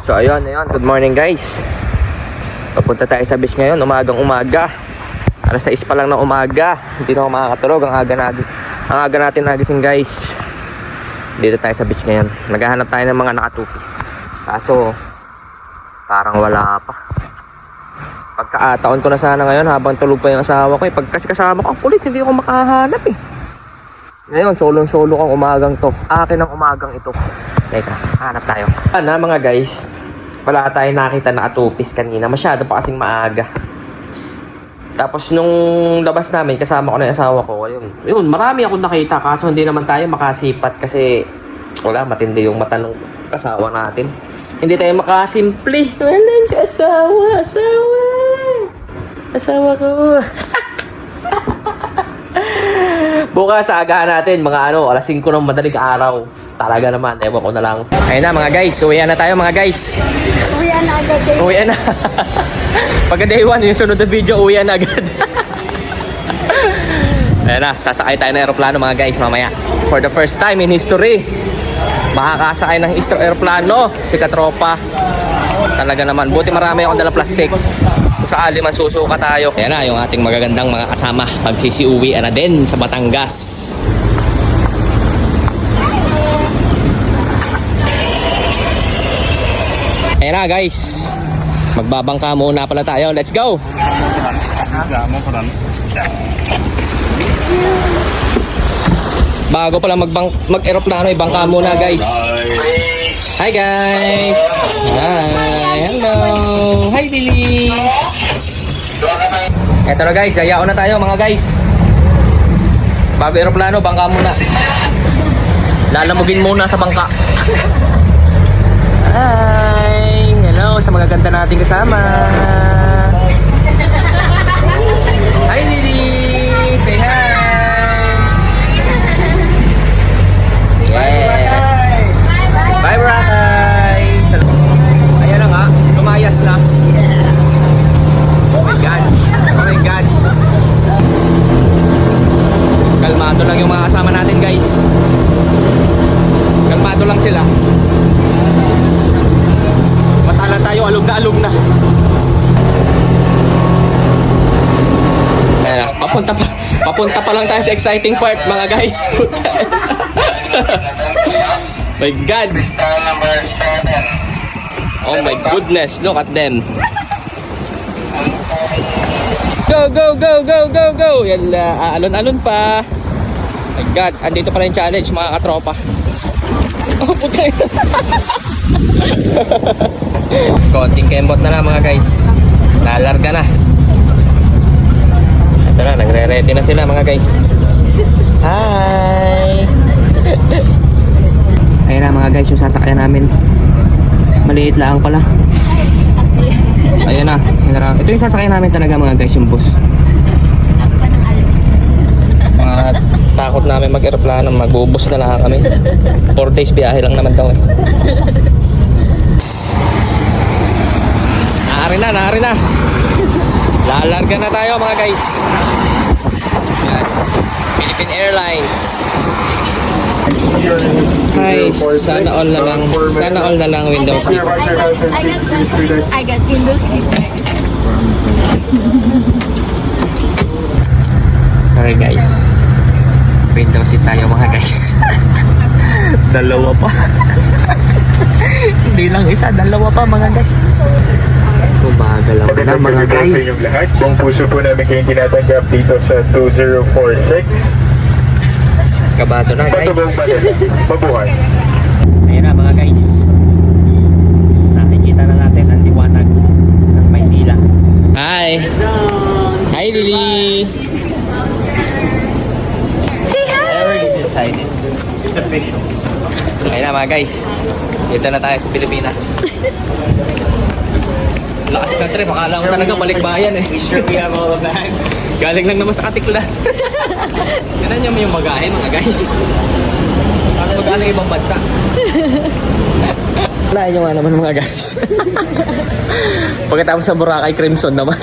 So ayun, good morning guys. Papunta tayo sa beach ngayon, umagang umaga. Alas 6 pa lang ng umaga. Hindi na ako makakatulog, ang aga natin nagising guys. Dito tayo sa beach ngayon. Naghahanap tayo ng mga nakatupis. Kaso parang wala pa. Pagkataon ko na sana ngayon habang tulog pa yung asawa ko. Kasi kasama ko ang kulit, hindi ako makahanap eh. Ngayon, solo kang umagang to. Akin ang umagang ito. Teka, hanap tayo. Ano mga guys, wala tayong nakita na atupis kanina. Masyado pa kasing maaga. Tapos nung labas namin, kasama ko na yung asawa ko. Yun, marami akong nakita. Kaso hindi naman tayo makasipat kasi wala, matindi yung mata ng asawa natin. Hindi tayo makasimple. Walang asawa ko. Bukas sa agahan natin, mga alas 5 ng madaling araw. Talaga naman, ewan ko na lang. Ayun na mga guys, uwian na tayo mga guys. Uwian na agad eh. Uwian na. Pagka day 1, yung sunod na video, uwian na agad. Ayun na, sasakay tayo ng aeroplano mga guys mamaya. For the first time in history, makakasakay ng aeroplano si Katropa. Talaga naman, buti marami akong dala plastic. Kung sakali man susuka tayo. Ayan na, yung ating magagandang mga kasama. Magsisiuwi na din sa Batangas. Ayan na guys, magbabangka muna pala tayo. Let's go! Bago pala mag-aeroplano, ibangka muna guys. Hi guys! Hi! Hello! Hi Lily! Eto na guys, ayaw na tayo mga guys. Bago aeroplano, bangka muna. Lalamugin muna sa bangka. Hi! Hello sa mga ganda nating kasama. Hi Lily! Say hi! Yeah! Bye Boracay! Ayan na nga, lumayas na. Oh my God! Oh my God! Kalmado lang yung mga kasama natin guys. Kalmado lang sila. Matala tayo, alog na. Ayan na, papunta pa lang tayo sa exciting part mga guys. My God! Oh my goodness, look at them. Go, go, go, go, go, go! Yala, alon-alon pa. My God, andito pala yung challenge mga katropa. Oh, putay. Konting kembot na lang mga guys. Nalarga na. Ito na, nagre-ready na sila mga guys. Hi! Ayun na mga guys, yung sasakyan namin. Maliit lang pala. Ayun na. Ito yung sasakyan namin talaga mga guys, yung bus. Mga takot namin mag-aeroplano, magbubus na lang kami. 4 days biyahe lang naman daw eh. Naari na. Lalarga na tayo mga guys. Yan. Philippine Airlines. Hi, sana all na lang window seat. I got window seat guys. Sorry guys. Window seat tayo mga guys. Dalawa pa. Hindi lang isa, dalawa pa mga guys. Kumagalaw na mga guys. Buong puso po namin kayong tinatanggap dito sa 2046. Kabado na guys. Mabuhay. Ayun na mga guys. Nakikita na natin ang liwanag ng Maynila. Hi! Hi Lily! Decided. It's official. Ayun na mga guys. Dito na tayo sa Pilipinas. Lakas na trip. Akala ko talaga balikbayan eh. Sure we have all the bags. Galing lang naman sa Katiklan. Ganun nyo yung magahe mga guys. Para magaling ibang bansa. Wala nyo nga naman mga guys. Pagkatapos sa Boracay, Crimson naman.